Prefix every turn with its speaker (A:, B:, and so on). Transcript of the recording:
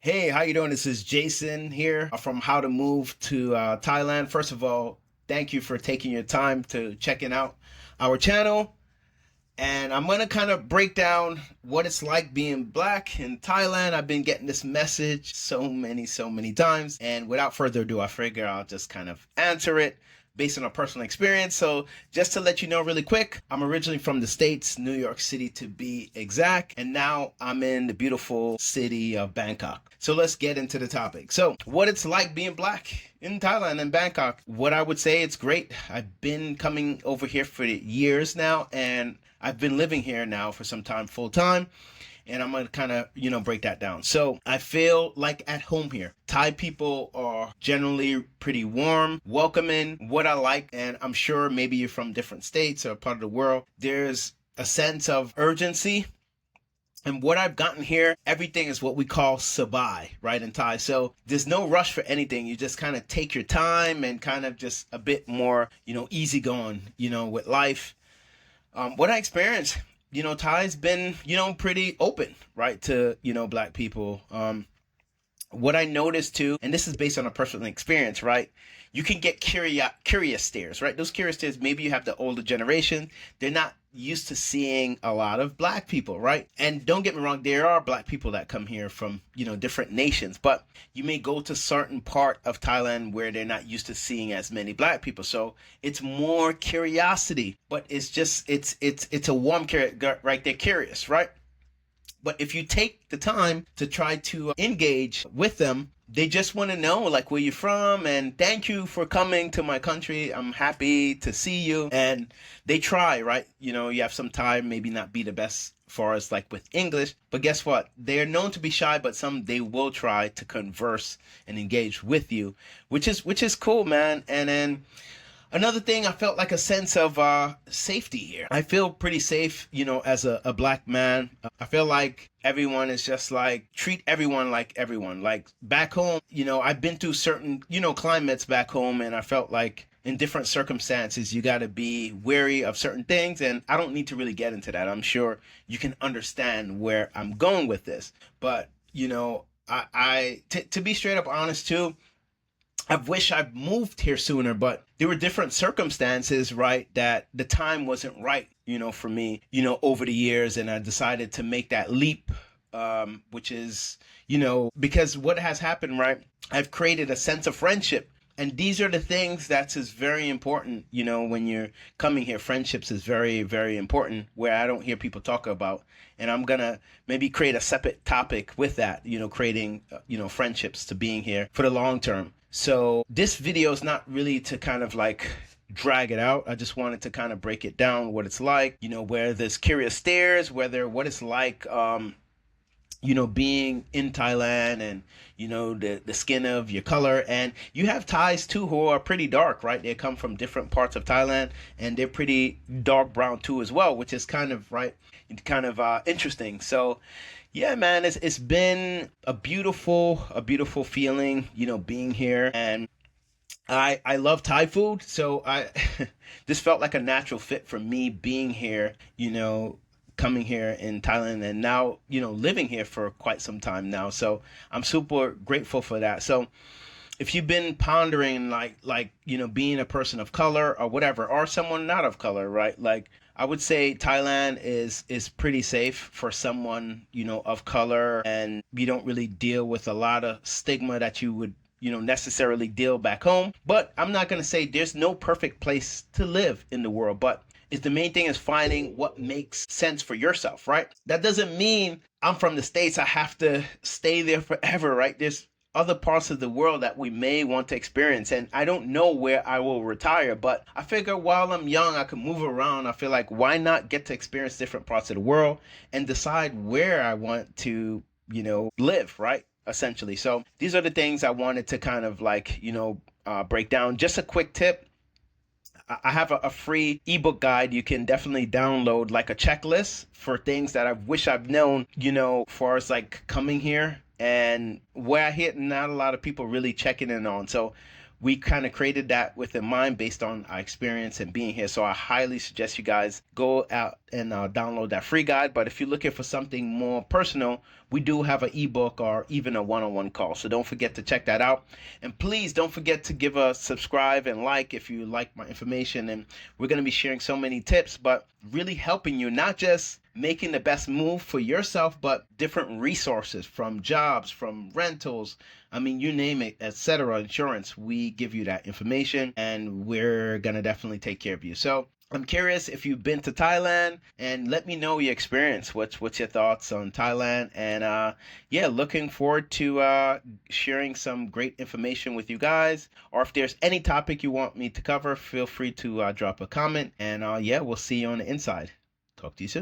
A: Hey, how you doing? This is Jason here from How to Move to Thailand. First of all, thank you for taking your time to checking out our channel. And I'm gonna kind of break down what it's like being black in Thailand. I've been getting this message so many times. And without further ado, I figure I'll just kind of answer it based on a personal experience. So just to let you know really quick, I'm originally from the States, New York City to be exact. And now I'm in the beautiful city of Bangkok. So let's get into the topic. So what it's like being black in Thailand and Bangkok. What I would say, it's great. I've been coming over here for years now, and I've been living here now for some time full time, and I'm gonna kind of break that down. So I feel like at home here. Thai people are generally pretty warm, welcoming. What I like, and I'm sure maybe you're from different states or part of the world, there's a sense of urgency. And what I've gotten here, everything is what we call sabai, right, in Thai. So there's no rush for anything. You just kind of take your time and kind of just a bit more, easygoing, with life. What I experienced, Thai's been, pretty open, right, to, black people. What I noticed too, and this is based on a personal experience, right? You can get curious stares, right? Those curious stares, maybe you have the older generation. They're not used to seeing a lot of black people, right? And don't get me wrong, there are black people that come here from, different nations, but you may go to certain part of Thailand where they're not used to seeing as many black people. So it's more curiosity, but it's a warm right? They're curious, right? But if you take the time to try to engage with them, they just want to know like where you're from and thank you for coming to my country. I'm happy to see you. And they try, right? You have some time, maybe not be the best for us like with English, but guess what? They're known to be shy, but some they will try to converse and engage with you, which is cool, man. And then another thing, I felt like a sense of safety here. I feel pretty safe, as a black man. I feel like everyone is just like, treat everyone like everyone. Like back home, I've been through certain, climates back home, and I felt like in different circumstances, you got to be wary of certain things. And I don't need to really get into that. I'm sure you can understand where I'm going with this. But, to be straight up honest too, I wish I moved here sooner, but there were different circumstances, right? That the time wasn't right, for me, over the years. And I decided to make that leap, which is, because what has happened, right? I've created a sense of friendship. And these are the things that's is very important, when you're coming here. Friendships is very, very important, where I don't hear people talk about. And I'm going to maybe create a separate topic with that, creating, friendships to being here for the long term. So this video is not really to kind of like drag it out. I just wanted to kind of break it down, what it's like, where there's curious stares, what it's like, being in Thailand, and the skin of your color. And you have Thais too who are pretty dark, right? They come from different parts of Thailand, and they're pretty dark brown too as well, which is kind of interesting. So yeah, man, it's been a beautiful feeling, being here. And I love Thai food, so I this felt like a natural fit for me being here, coming here in Thailand, and now, living here for quite some time now. So I'm super grateful for that. So if you've been pondering being a person of color or whatever, or someone not of color, right? Like I would say Thailand is pretty safe for someone, of color, and you don't really deal with a lot of stigma that you would, necessarily deal back home. But I'm not going to say there's no perfect place to live in the world, but is the main thing is finding what makes sense for yourself, right? That doesn't mean I'm from the States, I have to stay there forever, right? There's other parts of the world that we may want to experience, and I don't know where I will retire, but I figure while I'm young I can move around. I feel like why not get to experience different parts of the world and decide where I want to live, right, essentially. So these are the things I wanted to kind of break down. Just a quick tip, I have a free ebook guide you can definitely download, like a checklist for things that I wish I've known, far as like coming here, and where I hit not a lot of people really checking in on. So we kind of created that with in mind based on our experience and being here. So I highly suggest you guys go out and download that free guide. But if you're looking for something more personal, we do have an ebook or even a one-on-one call. So don't forget to check that out. And please don't forget to give a subscribe and like if you like my information. And we're going to be sharing so many tips, but really helping you, not just making the best move for yourself, but different resources from jobs, from rentals, I mean, you name it, etc. Insurance, we give you that information and we're going to definitely take care of you. So I'm curious if you've been to Thailand, and let me know your experience. What's your thoughts on Thailand? And yeah, looking forward to sharing some great information with you guys. Or if there's any topic you want me to cover, feel free to drop a comment. And yeah, we'll see you on the inside. Talk to you soon.